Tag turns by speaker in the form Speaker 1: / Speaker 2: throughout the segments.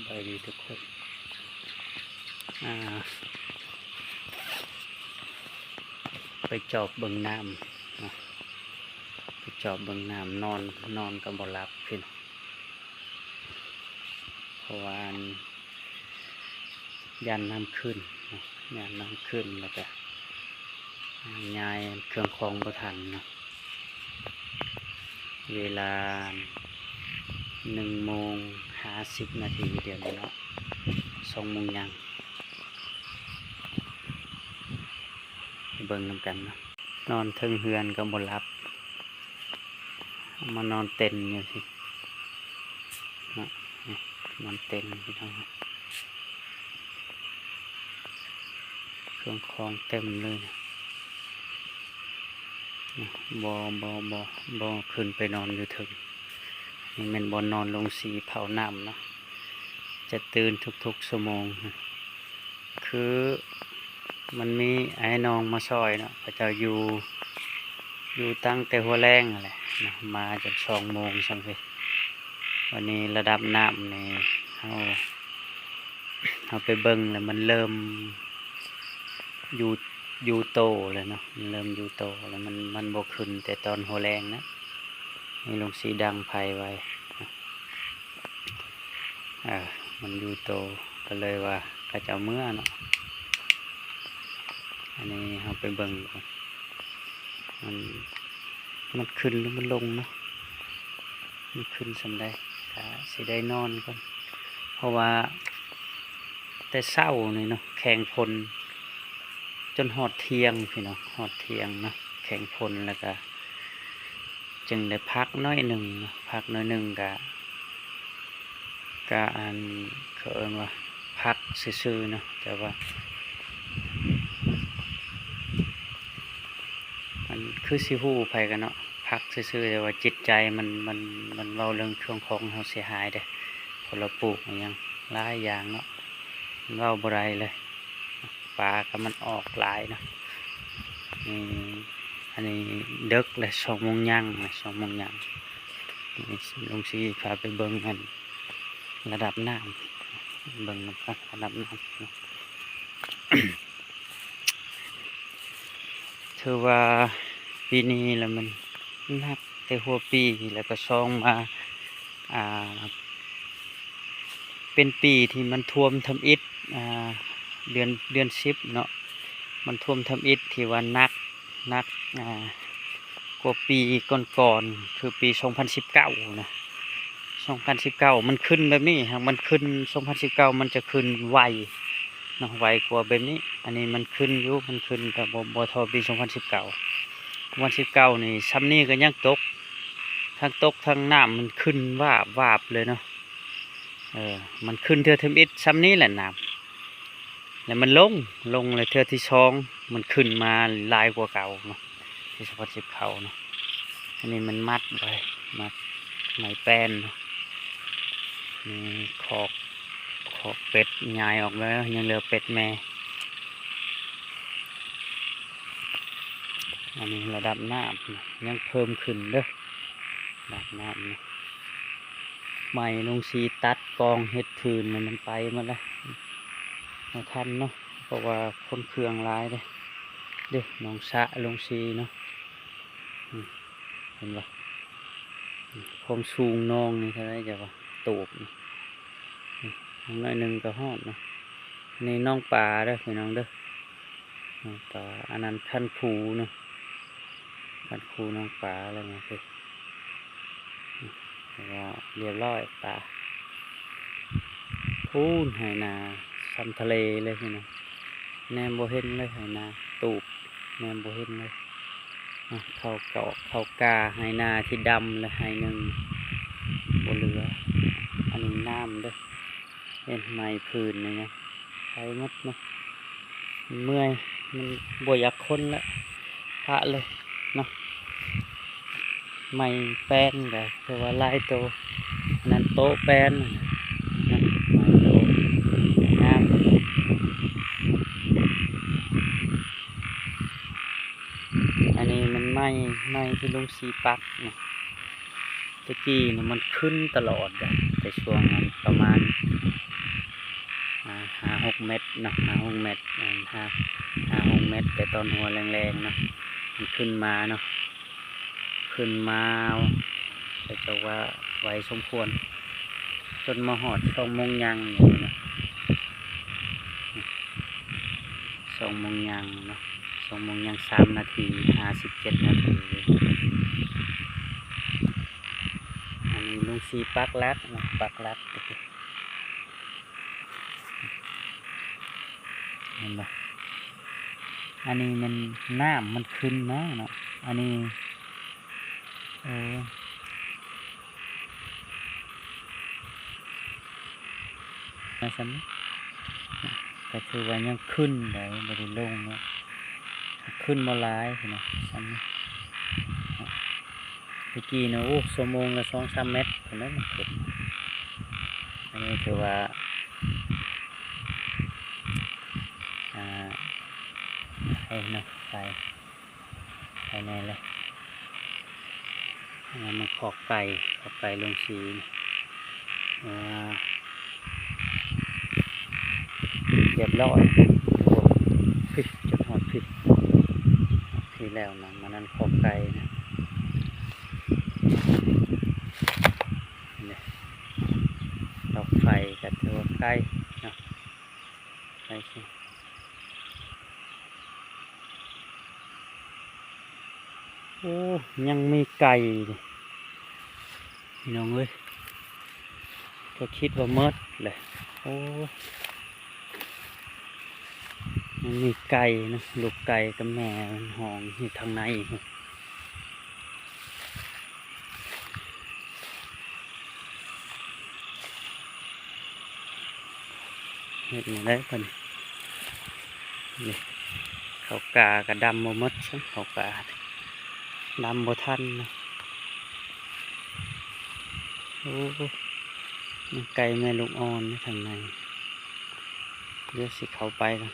Speaker 1: บายดีทุกคนไปจอบเบิ่งน้ำนะไปจอบเบิ่งน้ำนอนก็บ่หลับพี่น้องเพราะว่ายันน้ำขึ้นนะยันน้ำขึ้นแล้วก็ย้ายเครื่องคองบ่ทันเนาะเวลา1:50เดี๋ยวนี้เนาะ2:00ยังเบิ่งนำกันเนาะนอนเทิงเฮือนก็บ่หลับมานอนเต็นอยู่สิเนาะนอนเต็นพี่น้องเครื่องคองเต็มเลยนะบ่ขึ้นไปนอนอยู่ถึงนี่แม่นบ่นอนลงสีเผาน้ำเนาะจะตื่นทุกๆชั่วโมงคือมันมีไอ้น้องมาซอยเนาะเขาจะอยู่ตั้งแต่หัวแรงอะไรนะมาจน2:00ซั่นสิวันนี้ระดับน้ำนี่เฮาไปเบิ่งแล้วมันเริ่มอยู่โตเลยเนาะมันเริ่มอยู่โตแล้วมันบ่ขึ้นแต่ตอนหัวแรงนะนี่ลงสีดังไผไว้มันอยู่โตก็เลยว่าเขาจะเมื่อเนาะอันนี้เฮาไปเบิ่งมันขึ้นหรือมันลงเนาะมันขึ้นสำใดก็สิได้นอนก่อนเพราะว่าแต่เช้านี่เนาะแข่งพลจนฮอดเที่ยงพี่น้องฮอดเที่ยงเนาะแข่งพลแล้วก็จึงได้พักน้อยหนึ่งพักน้อยหนึ่งก็อันเขาเอิ้นว่าพักซื่อๆเนาะแต่ว่ามันคือสิฮู้ไผกันเนาะพักซื่อๆแต่ว่าจิตใจมันเว้าเรื่องเครื่องของเฮาเสียหายเด้พอเราปลูกมันยังหลายอย่างเนาะมันเว้าบ่ได้เลยปลาก็มันออกหลายเนาะอันนี้ดึกเลย2:00ยัง2:00ยังลงสีพาไปเบิ่งกันระดับน้ำเบิ่งระดับน้ำ ถือว่าปีนี้แล้วมันนักแต่หัวปีแล้วก็ช่องมาเป็นปีที่มันท่วมทำอิฐเดือน10เนาะมันท่วมทำอิฐที่ว่านักกว่าปีก่อนๆคือปี2019นะ2019มันขึ้นแบบนี้ฮะมันขึ้น2019มันจะขึ้นไวเนาะไวกว่าแบบนี้อันนี้มันขึ้นอยู่มันขึ้นกับบ่เท่าปี2019นี่ซ้ำนี้ก็ยังตกทั้งน้ำมันขึ้นวาบเลยเนาะมันขึ้นเทื่อทำอิฐซ้ำนี้แหละน้ำแล้วมันลงเลยเทื่อที่2มันขึ้นมาหลายกว่าเก่าเนาะที่2019เนาะอันนี้มันมัดไว้มัดไม้แป้นเนาะนี่ขอกเป็ดยายออกแล้วยังเหลือเป็ดแม่อันนี้ระดับน้ำยังเพิ่มขึ้นเด้อระดับน้ำใหม่ลงสีตัดกองเห็ดพื้นมันไปหมดแล้วมาทันเนาะเพราะว่าคนเครื่องร้ายเด้น้องสะลงสีเนาะเห็นปะความสูงน้องนี่เท่าไรจะว่าตูบน้อยหนึ่งก็ฮอดเนาะนี่น้องปลาเด้อพี่น้องเด้อน้องปลาอันนั้นคันคูเนาะคันคูน้องปลาอะไรเงี้ยคือแล้วเรียบร้อยปลาพูนไหนาซ้ำทะเลเลยพี่น้องแนมโบเห็นเลยไหนาตูบแนมโบเห็นเลยเขากาไหนาที่ดำเลยไหหนึ่งบนเรืออันนี้น้ำเด้อเห็นไม้พื้นเลยนะใช้มัดเนาะเมื่อยมันบวยักคนละพระเลยเนาะไม้แป้นแบบคือว่าลายโตนั้นโตแป้นนะไม้โตน้ำอันนี้มันไม้ที่ลงสีปักเนี่ยตะกี้เนี่ยมันขึ้นตลอดแต่ช่วงนั้นประมาณ 5-6 เมตรเนาะ5-6 เมตร5-6 เมตรแต่ตอนหัวแรงๆเนาะมันขึ้นมาเนาะแต่จะว่าไว้สมควรจนมาหอด2 โมงยังอย่างนี้นะ2 โมงยังเนาะ2 โมงยัง3 นาที57 นาทีอันนี้ลุงสีปักลัดนะปักลัดเห็นปะอันนี้มันน้ำมันขึ้นนะเนาะอันนี้นะสันก็คือว่ายังขึ้นได้บริลงเนาะขึ้นมาหลายเนาะสันเมื่อกี้เนาะชั่วโมงละ2-3 เมตรเท่านั้นมันขึ้นอันนี้ถือว่าให้นะใส่ในเลยมันขอกไก่ลงสีเรียบร้อยผิดจะหอดผิดที่แล้วนะมันนั่นขอกไก่นะนี่ดอกไฟกับตัวไก่นะไก่สิโอ้ยังมีไก่พี่น้องเอ้ยก็คิดว่าเมิดเลยโอ้ยังมีไก่นะลูกไก่กับแม่ห้องอยู่ทางในเห็นได้ปะนี่เขากากระดำโมมดใช่เขากาดำโมทันนะโอ้ไก่แม่ลูกอ่อนทางในเดี๋ยวสิเขาไปกัน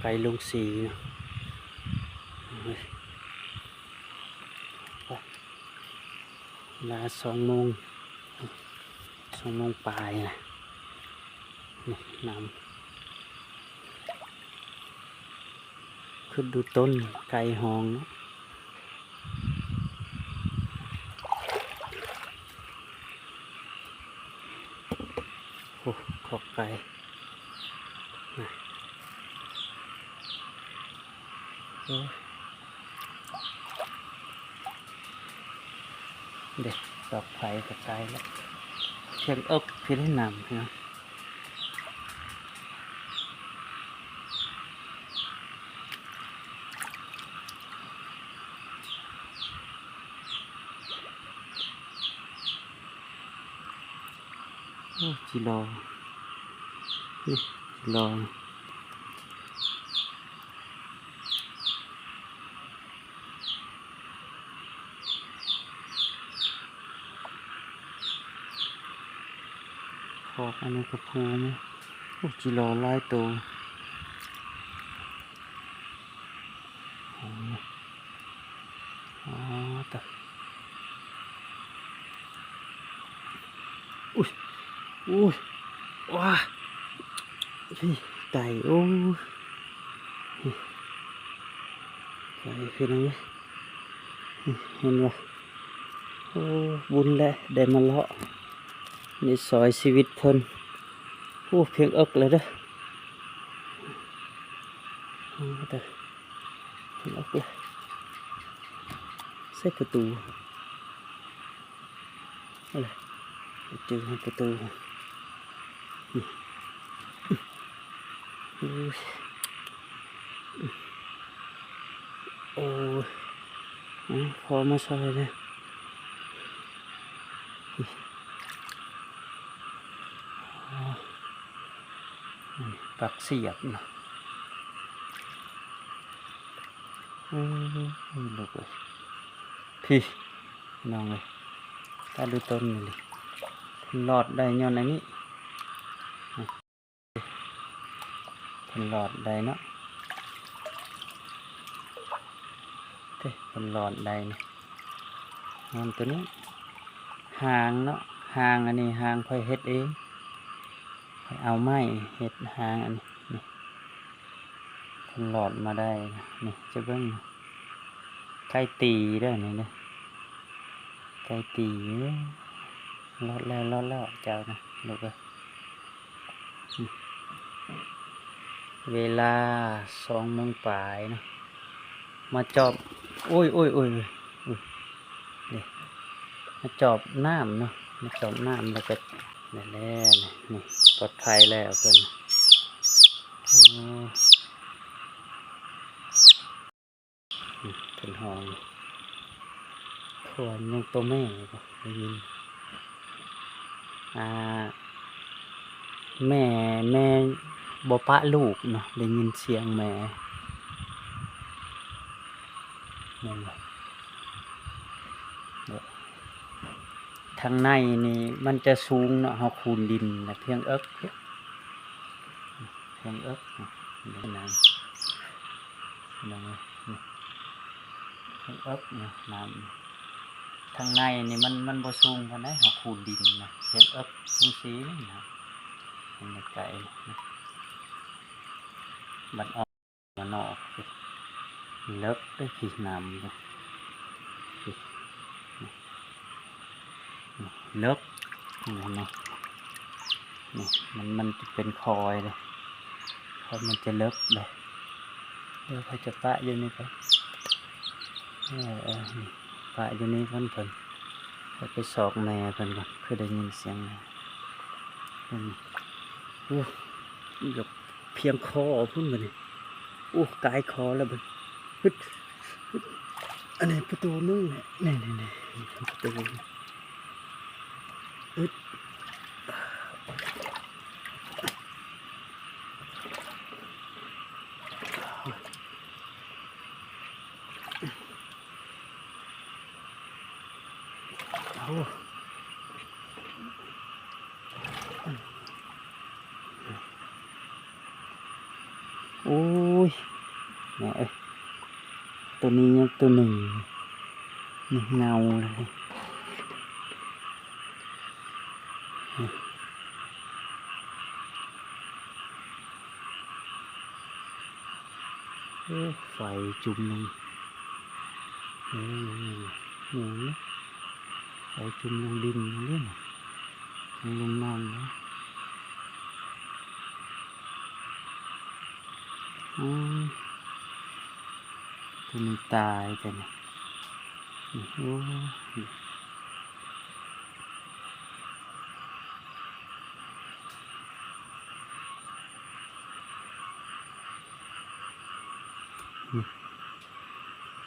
Speaker 1: ไก่ลุงสีเวลา2 โมงปลายนะนี่น้ำขึ้นดูต้นไก่หองนะโอ้ขอกไก่เด็กดอกไผ่กระจายแล้วเชียงเอิกที่ได้นำนะโอ้จิโลนี่จิโลขอกอันนี้กระพูไหมโอ้จิโลไล่ตัวอ๋อแต่อุ้ยว้าพี่ไก่โอ้ไก่คืออะไรเห็นว่าโอ้บุญแล้วได้มาเลาะนี่ซอยชีวิตเพิ่นโอ้เพียงเอิกเลยเด้อแต่เพียงเอิกเลยใส่ประตูอะไรเจอประตูโอ้พอมาซอยเลย ปักเสียบนะลูกเลยพี่น้องเลยถ้าดูต้นนี่เลยหลอดได้ย้อนอันนี้เป็นหลอดได้เนาะเป็นหลอดได้นี่งานตัวนี้หางเนาะหางอันนี้หางค่อยเฮ็ดเองค่อยเอาไม้เฮ็ดหางอันนี้นี่เป็นหลอดมาได้นี่จะเบิ่งไก่ตีได้นี่นะไก่ตีรอดแล้วเจ้านะลูกเอ้ยเวลา2 โมงปลายนะมาจอบโอ้ยนี่มาจอบน้ำเนาะมาจอบน้ำแล้วก็นี่แหละนี่ปลอดภัยแล้วเพิ่นเป็นห้องควรยังตัวแม่ก็ได้ยินแม่บ่ปะลูกเนาะได้ยินเสียงแม่นั่นแหละทางในนี่มันจะสูงเนาะเฮาคูนดินนะเพียงเอิกนี่น้ำเพียงเอิกนะน้ำทางในนี่มันบ่สูงปานใดเฮาคูนดินนะเพียงเอิกจังซี่นี่นะมันไกลนะบัดออกมานอกเลิกได้ขี้น้ำเลยเลิกนี่นะนี่มันจะเป็นคอยเลยเพราะมันจะเลิกเลยเดี๋ยวเขาจะปะอยู่นี่ครับปะอยู่นี่เพิ่นไปสอกแม่เพิ่นก่อนเพื่อได้ยินเสียงยกเพียงคอพุ่นมานี่กายคอแล้วมันอันนี้ประตูนึงนี่ประตูโอ้ยแม่เอ้ยตัวนี้ยังตัวหนึ่งนี่เงาเลยไฟจุ่มลงนี่ไฟจุ่มลงดินนี่ลงน้ำนะตัวนี้ตายไปเนี่ย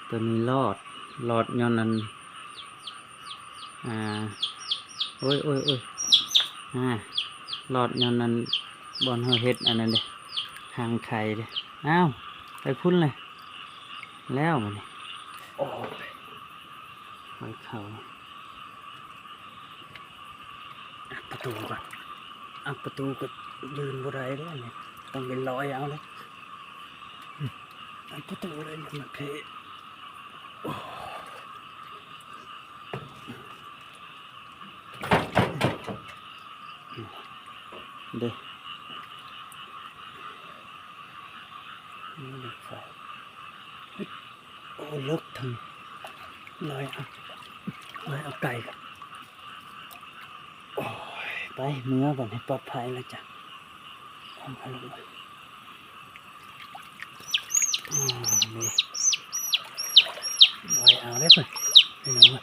Speaker 1: ตัวนี้รอดย้อนนั้นโอ้ยรอดย้อนนั้นบอนเฮาเฮ็ดอันนั้นเด้หางไข่เด้อ้าวไปพุ่นเลยแล้วมันนี่โอ้ยไว้เขาประตูก่อนประตูก็ยืนบ่ได้แล้วเนี่ยต้องเป็นร้อยเอาเลยประตูเลยมันเพเด้นี่ไฟเลิกทำลอยเอาไก่กันโอ้ยไปเนื้อก่อนให้ปลอดภัยแล้วจ้ะทำให้ลงไปนี่ลอยเอาได้ก่อนให้ลงมา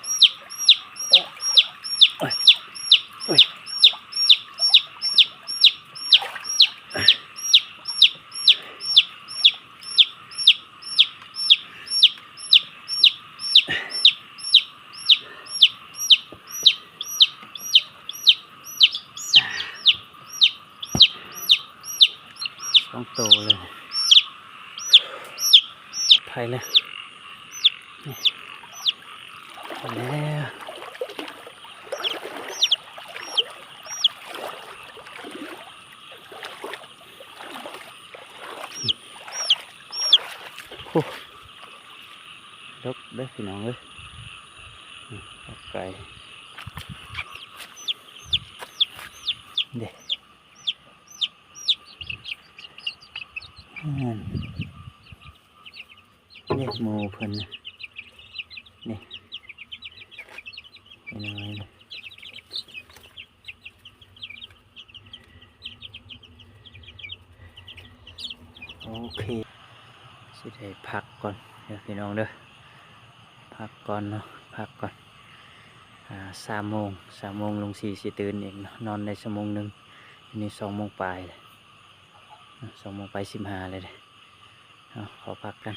Speaker 1: โอ้ย 2โตเลยไปเลยนี่ไปแล้วโอ้ลกเด้อพี่น้องเอ้ยไก่เด็กเด็กหมูเพิ่นน่ะนี่เป็นอะไรนะโอเคสิได้พักก่อนเดี๋ยวพี่น้องเด้อพักก่อนเนาะพักก่อน3 โมงลง4สิตื่นเองเนาะนอนได้1 ชั่วโมงอันนี้2 โมงปลายเลย2 โมงไป15เลยเด้อขอพักกัน